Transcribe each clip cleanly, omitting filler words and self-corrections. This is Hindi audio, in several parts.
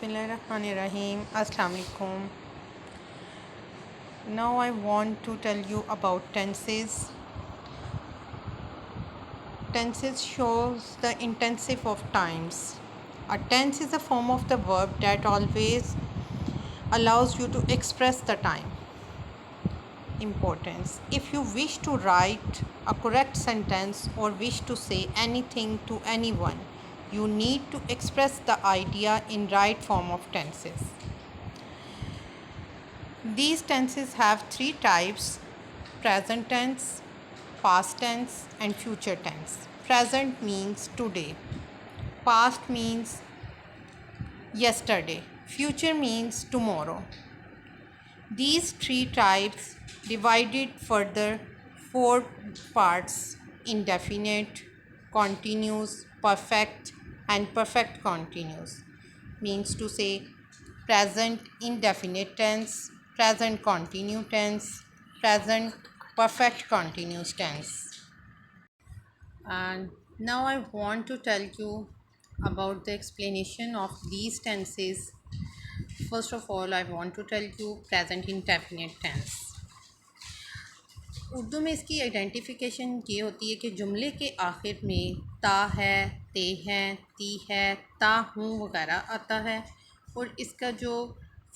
Bismillahirrahmanirrahim. Assalamu alaikum. Now I want to tell you about tenses. Tenses shows the intensive of times. A tense is a form of the verb that always allows you to express the time. Importance. If you wish to write a correct sentence or wish to say anything to anyone, you need to express the idea in right form of tenses. These tenses have three types: present tense, past tense, and future tense. Present means today, past means yesterday, future means tomorrow. These three types divided further four parts: indefinite, continuous, perfect, and perfect continuous. Means to say present indefinite tense, present continuous tense, present perfect continuous tense. And now I want to tell you about the explanation of these tenses. First of all, I want to tell you present indefinite tense. Urdu में इसकी आइडेंटिफिकेशन ये होती है कि जुमले के आखिर में ता है, ते हैं, ती है, ता हूँ वगैरह आता है और इसका जो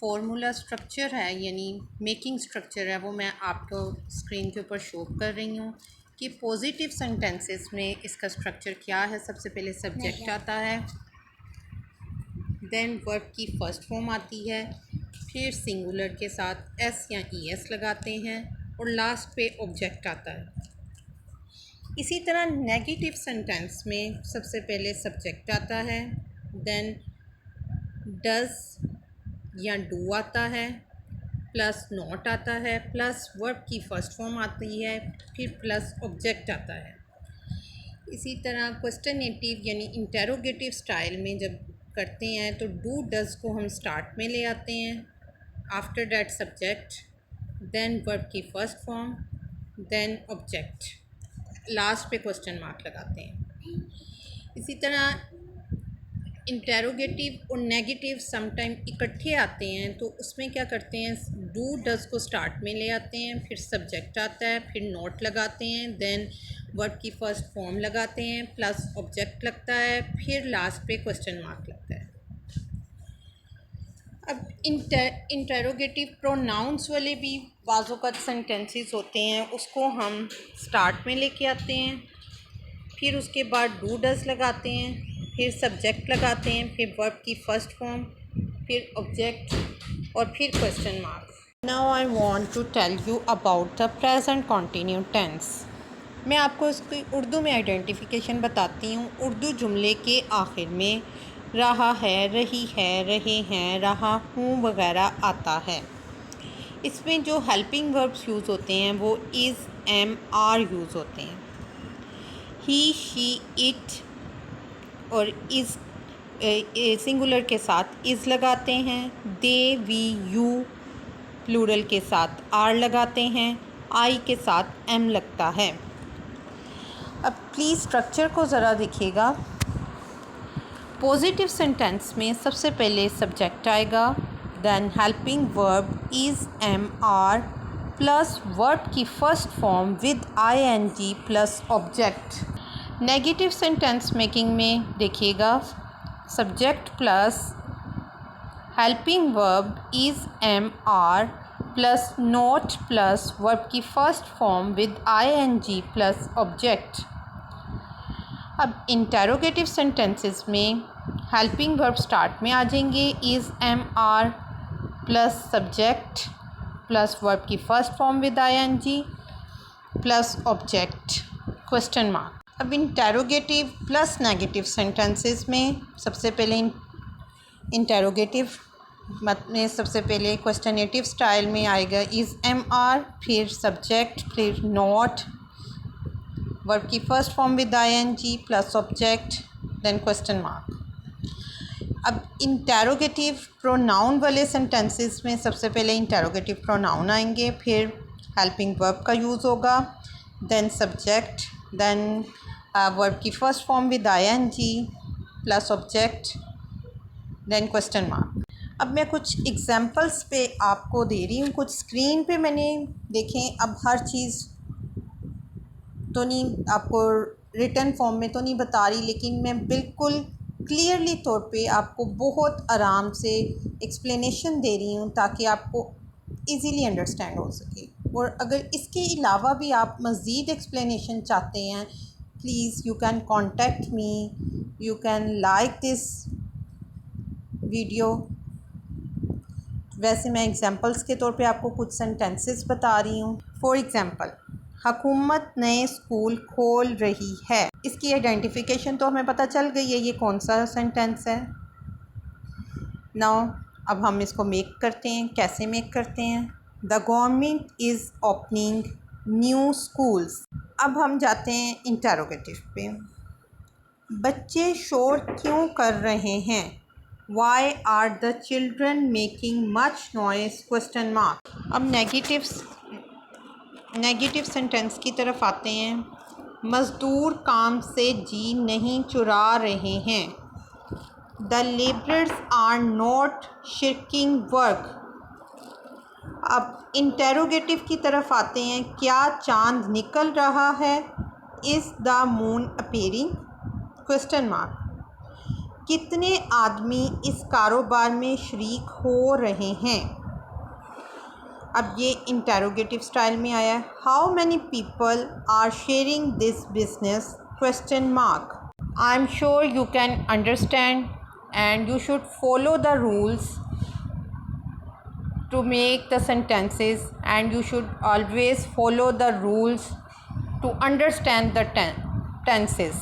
फॉर्मूला स्ट्रक्चर है यानी मेकिंग स्ट्रक्चर है वो मैं आपको स्क्रीन के ऊपर शो कर रही हूँ कि पॉजिटिव सेंटेंसेस में इसका स्ट्रक्चर क्या है। सबसे पहले सब्जेक्ट आता है, देन वर्ब की फ़र्स्ट फॉर्म आती है, फिर सिंगुलर के साथ एस या ई एस लगाते हैं और लास्ट पे ऑब्जेक्ट आता है। इसी तरह नेगेटिव सेंटेंस में सबसे पहले सब्जेक्ट आता है, देन डज या डू आता है, प्लस नॉट आता है, प्लस वर्ब की फ़र्स्ट फॉर्म आती है, फिर प्लस ऑब्जेक्ट आता है। इसी तरह क्वेश्चनेटिव यानी इंटेरोगेटिव स्टाइल में जब करते हैं तो डू डज को हम स्टार्ट में ले आते हैं, after that subject, then verb की first form, then object, last पे क्वेश्चन मार्क लगाते हैं। इसी तरह इंटेरोगेटिव और नेगेटिव समटाइम इकट्ठे आते हैं तो उसमें क्या करते हैं, डू डज को स्टार्ट में ले आते हैं, फिर सब्जेक्ट आता है, फिर नॉट लगाते हैं, देन वर्ब की फ़र्स्ट फॉर्म लगाते हैं, प्लस ऑब्जेक्ट लगता है, फिर लास्ट पे क्वेश्चन मार्क लगता है। अब इंटेरोगेटिव प्रोनाउंस वाले भी बाज़ सेंटेंसेस होते हैं, उसको हम स्टार्ट में लेके आते हैं, फिर उसके बाद डू डज लगाते हैं, फिर सब्जेक्ट लगाते हैं, फिर वर्ब की फ़र्स्ट फॉर्म, फिर ऑब्जेक्ट और फिर question mark. Now I want to tell you about the present continue tense. मैं आपको इसकी उर्दू में आइडेंटिफिकेशन बताती हूँ। उर्दू जुमले के आखिर में रहा है, रही है, रहे हैं, रहा हूँ वगैरह आता है। इसमें जो हेल्पिंग वर्ब्स यूज़ होते हैं वो इज़, एम, आर यूज़ होते हैं। ही, शी, इट और इज़ सिंगुलर के साथ इज़ लगाते हैं, दे, वी, यू प्लूरल के साथ आर लगाते हैं, आई के साथ एम लगता है। अब प्लीज़ स्ट्रक्चर को ज़रा देखिएगा। पॉजिटिव सेंटेंस में सबसे पहले सब्जेक्ट आएगा, then helping verb is, am, are plus verb की first form with I N G plus object. Negative sentence making में देखिएगा, subject plus helping verb is, am, are plus not plus verb की first form with I N G plus object. अब इंटेरोगेटिव सेंटेंसेस में हेल्पिंग वर्ब स्टार्ट में आ जाएंगे, is, am, are plus subject plus verb की first form with I N G plus object, question mark. अब इंटेरोगेटिव प्लस नेगेटिव सेंटेंसेस में सबसे पहले इंटेरोगेटिव में सबसे पहले क्वेश्चनेटिव स्टाइल में आएगा इज़, एम, आर, फिर सब्जेक्ट, फिर नॉट, वर्ब की first form with I N G plus object, then question mark. अब इंटेरोगेटिव प्रोनाउन वाले सेंटेंसेस में सबसे पहले इंटेरोगेटिव प्रोनाउन आएंगे, फिर हेल्पिंग वर्ब का यूज़ होगा, देन सब्जेक्ट, देन वर्ब की first form with I N G plus object, then question mark. अब मैं कुछ एग्जांपल्स पे आपको दे रही हूँ, कुछ स्क्रीन पे मैंने देखें। अब हर चीज़ तो नहीं आपको रिटन फॉर्म में तो नहीं बता रही, लेकिन मैं बिल्कुल क्लियरली तौर पे आपको बहुत आराम से एक्सप्लेनेशन दे रही हूँ ताकि आपको इजीली अंडरस्टैंड हो सके। और अगर इसके अलावा भी आप मज़ीद एक्सप्लेनेशन चाहते हैं, please you can contact me, you can like this video. वैसे मैं एग्जांपल्स के तौर पे आपको कुछ सेंटेंसेस बता रही हूँ। फॉर एग्ज़ाम्पल, हुकूमत नए स्कूल खोल रही है। इसकी आइडेंटिफिकेशन तो हमें पता चल गई है ये कौन सा सेंटेंस है। नाउ अब हम इसको मेक करते हैं। कैसे मेक करते हैं? The government is opening new schools. अब हम जाते हैं इंटरोगेटिव पे। बच्चे शोर क्यों कर रहे हैं? Why are the children making much noise? Question mark. अब नेगेटिव सेंटेंस की तरफ आते हैं। मज़दूर काम से जी नहीं चुरा रहे हैं। The labourers are not shirking work. अब इंटेरोगेटिव की तरफ आते हैं। क्या चांद निकल रहा है? Is the moon appearing? Question mark. कितने आदमी इस कारोबार में शरीक हो रहे हैं? अब ये इंटेरोगेटिव स्टाइल में आया है। How many people are sharing this business? Question mark. I am sure you can understand and you should follow the rules to make the sentences, and you should always follow the rules to understand the tenses.